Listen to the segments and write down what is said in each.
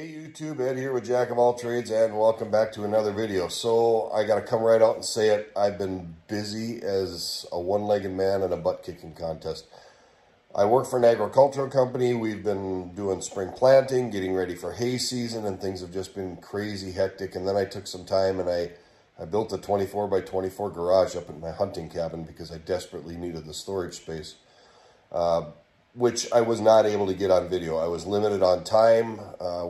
Hey YouTube, Ed here with Jack of All Trades, and welcome back to another video. So I gotta come right out and say it, I've been busy as a one-legged man in a butt-kicking contest. I work for an agricultural company. We've been doing spring planting, getting ready for hay season, and things have just been crazy hectic. And then I took some time and I built a 24 by 24 garage up in my hunting cabin because I desperately needed the storage space. Which I was not able to get on video. I was limited on time.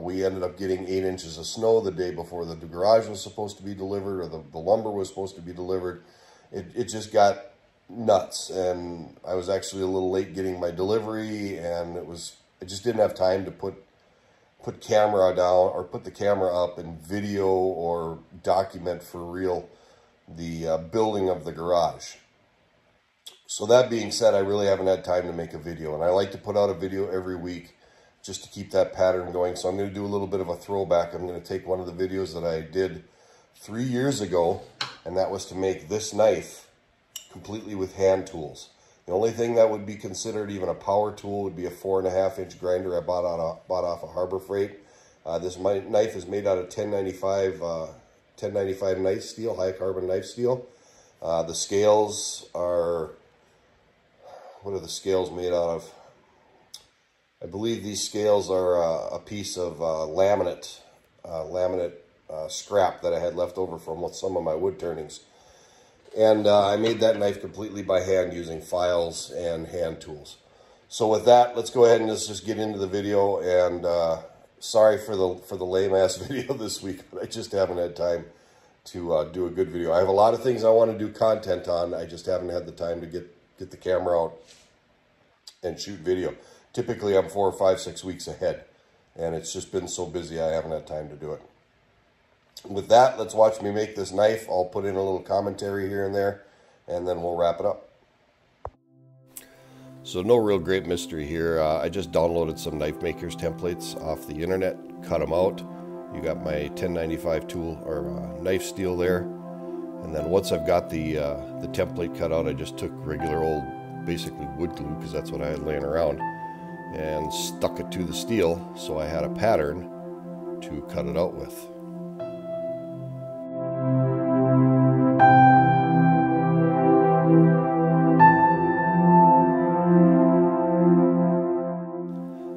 We ended up getting 8 inches of snow the day before the garage was supposed to be delivered, or the lumber was supposed to be delivered. It just got nuts, and I was actually a little late getting my delivery, and I just didn't have time to put camera down or put the camera up and video or document for real the building of the garage. So that being said, I really haven't had time to make a video, and I like to put out a video every week just to keep that pattern going. So I'm going to do a little bit of a throwback. I'm going to take one of the videos that I did 3 years ago, and that was to make this knife completely with hand tools. The only thing that would be considered even a power tool would be a 4.5 inch grinder I bought off of Harbor Freight. This knife is made out of 1095 knife steel, high carbon knife steel. The scales are... What are the scales made out of? I believe these scales are a piece of laminate scrap that I had left over from some of my wood turnings. And I made that knife completely by hand using files and hand tools. So with that, let's go ahead and let's just get into the video. And sorry for the lame-ass video this week, but I just haven't had time to do a good video. I have a lot of things I want to do content on. I just haven't had the time to get the camera out and shoot video. Typically, I'm 4 or 5, 6 weeks ahead, and it's just been so busy I haven't had time to do it. With that, let's watch me make this knife. I'll put in a little commentary here and there, and then we'll wrap it up. So no real great mystery here. I just downloaded some knife makers templates off the internet, cut them out. You got my 1095 tool or knife steel there. And then once I've got the template cut out, I just took regular old, basically wood glue, because that's what I had laying around, and stuck it to the steel so I had a pattern to cut it out with.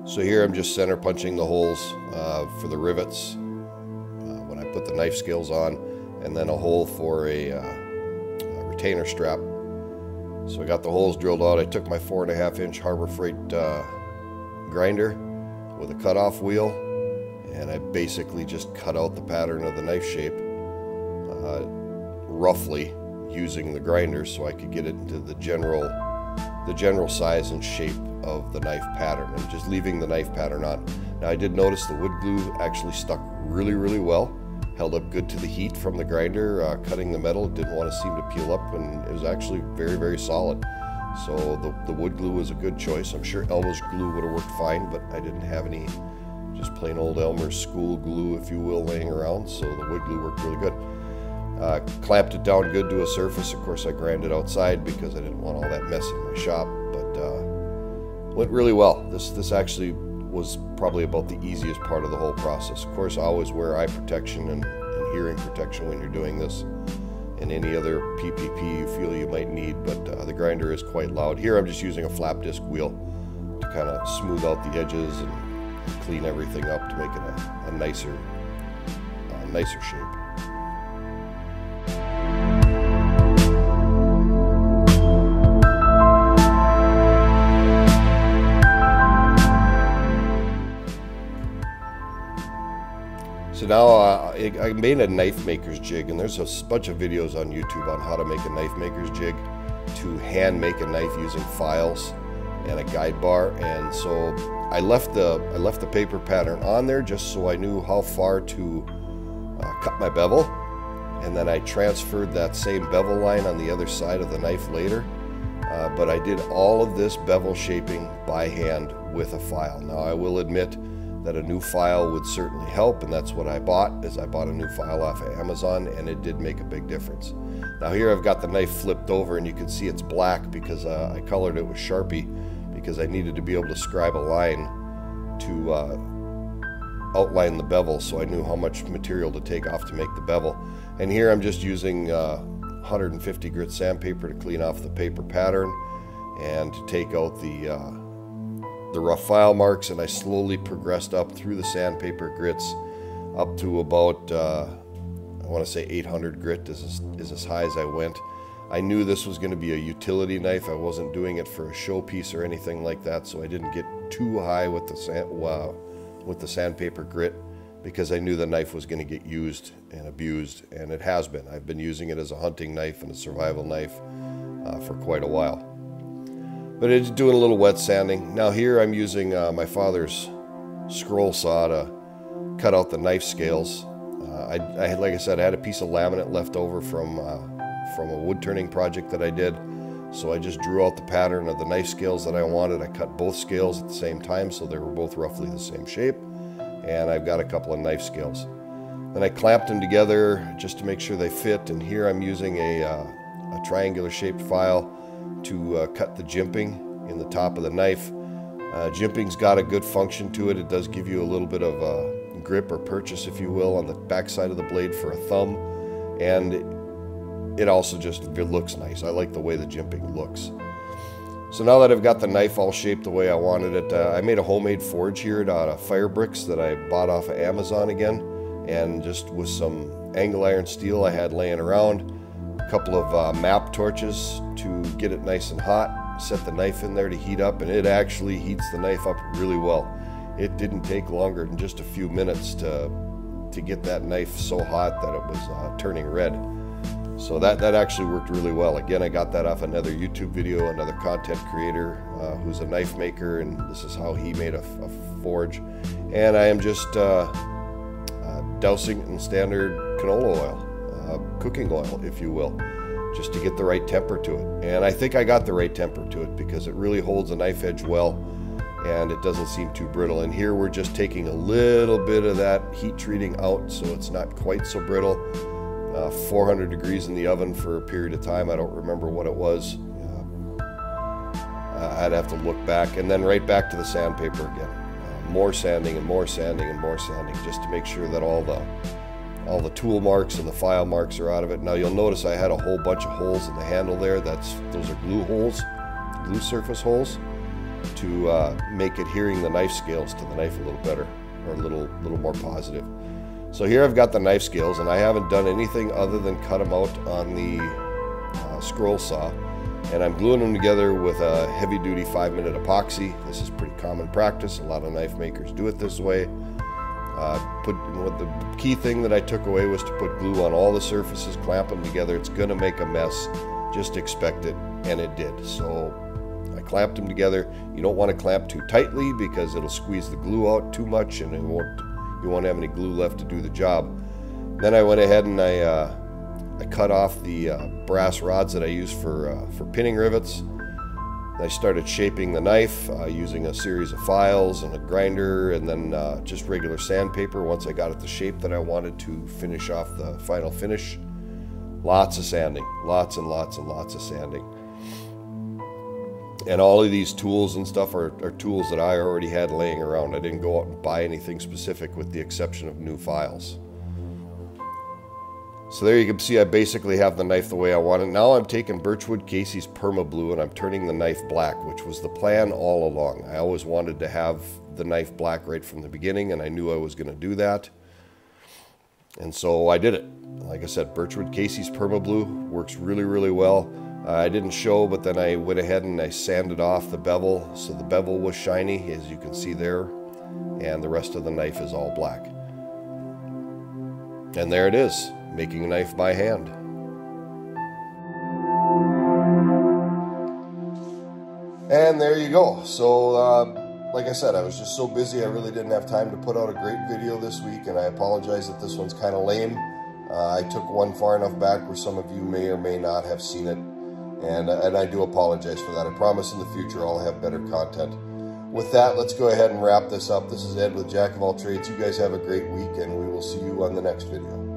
So here I'm just center punching the holes for the rivets when I put the knife scales on, and then a hole for a retainer strap. So I got the holes drilled out. I took my 4.5 inch Harbor Freight grinder with a cutoff wheel, and I basically just cut out the pattern of the knife shape roughly using the grinder so I could get it into the general size and shape of the knife pattern, and just leaving the knife pattern on. Now I did notice the wood glue actually stuck really well. Held up good to the heat from the grinder, cutting the metal. It didn't want to seem to peel up, and it was actually very solid. So the wood glue was a good choice. I'm sure Elmer's glue would have worked fine, but I didn't have any just plain old Elmer's school glue, if you will, laying around, so the wood glue worked really good. Clamped it down good to a surface. Of course, I ground it outside because I didn't want all that mess in my shop, but went really well. This actually was probably about the easiest part of the whole process. Of course, I always wear eye protection and hearing protection when you're doing this, and any other PPP you feel you might need, but the grinder is quite loud. Here I'm just using a flap disc wheel to kind of smooth out the edges and clean everything up to make it a nicer shape. So now I made a knife maker's jig, and there's a bunch of videos on YouTube on how to make a knife maker's jig to hand make a knife using files and a guide bar. And so I left the paper pattern on there just so I knew how far to cut my bevel, and then I transferred that same bevel line on the other side of the knife later. But I did all of this bevel shaping by hand with a file. Now I will admit that a new file would certainly help, and that's what I bought. I bought a new file off of Amazon, and it did make a big difference. Now here I've got the knife flipped over, and you can see it's black because I colored it with Sharpie because I needed to be able to scribe a line to outline the bevel, so I knew how much material to take off to make the bevel. And here I'm just using 150 grit sandpaper to clean off the paper pattern and to take out the rough file marks, and I slowly progressed up through the sandpaper grits up to about I want to say 800 grit is as high as I went. I knew this was going to be a utility knife. I wasn't doing it for a showpiece or anything like that, so I didn't get too high with the sandpaper grit, because I knew the knife was going to get used and abused, and it has been. I've been using it as a hunting knife and a survival knife for quite a while. But it's doing a little wet sanding. Now here I'm using my father's scroll saw to cut out the knife scales. Like I said, I had a piece of laminate left over from a wood turning project that I did. So I just drew out the pattern of the knife scales that I wanted. I cut both scales at the same time, so they were both roughly the same shape. And I've got a couple of knife scales. Then I clamped them together just to make sure they fit. And here I'm using a triangular shaped file to cut the jimping in the top of the knife. Jimping's got a good function to it. It does give you a little bit of grip or purchase, if you will, on the back side of the blade for a thumb. And it also just looks nice. I like the way the jimping looks. So now that I've got the knife all shaped the way I wanted it, I made a homemade forge here out of fire bricks that I bought off of Amazon again, and just with some angle iron steel I had laying around, a couple of map torches to get it nice and hot, set the knife in there to heat up, and it actually heats the knife up really well. It didn't take longer than just a few minutes to get that knife so hot that it was turning red. So that actually worked really well. Again, I got that off another YouTube video, another content creator who's a knife maker, and this is how he made a forge. And I am just dousing it in standard canola oil, cooking oil, if you will, just to get the right temper to it. And I think I got the right temper to it, because it really holds the knife edge well, and it doesn't seem too brittle. And here we're just taking a little bit of that heat treating out so it's not quite so brittle. 400 degrees in the oven for a period of time. I don't remember what it was. I'd have to look back, and then right back to the sandpaper again. More sanding and more sanding and more sanding, just to make sure that all the tool marks and the file marks are out of it. Now you'll notice I had a whole bunch of holes in the handle there. Those are glue holes, glue surface holes, to make adhering the knife scales to the knife a little better, or a little more positive. So here I've got the knife scales, and I haven't done anything other than cut them out on the scroll saw, and I'm gluing them together with a heavy-duty 5-minute epoxy. This is pretty common practice. A lot of knife makers do it this way. The key thing that I took away was to put glue on all the surfaces, clamp them together. It's going to make a mess. Just expect it, and it did. So I clamped them together. You don't want to clamp too tightly, because it'll squeeze the glue out too much, and you won't have any glue left to do the job. Then I went ahead and I cut off the brass rods that I use for pinning rivets. I started shaping the knife using a series of files and a grinder, and then just regular sandpaper once I got it the shape that I wanted to finish off the final finish. Lots of sanding, lots and lots and lots of sanding. And all of these tools and stuff are tools that I already had laying around. I didn't go out and buy anything specific, with the exception of new files. So there you can see I basically have the knife the way I want it. Now I'm taking Birchwood Casey's Perma Blue, and I'm turning the knife black, which was the plan all along. I always wanted to have the knife black right from the beginning, and I knew I was going to do that. And so I did it. Like I said, Birchwood Casey's Perma Blue works really, really well. I didn't show, but then I went ahead and I sanded off the bevel, so the bevel was shiny, as you can see there, and the rest of the knife is all black. And there it is, making a knife by hand. And there you go. So, like I said, I was just so busy, I really didn't have time to put out a great video this week, and I apologize that this one's kind of lame. I took one far enough back where some of you may or may not have seen it. And I do apologize for that. I promise in the future I'll have better content. With that, let's go ahead and wrap this up. This is Ed with Jack of All Trades. You guys have a great week, and we will see you on the next video.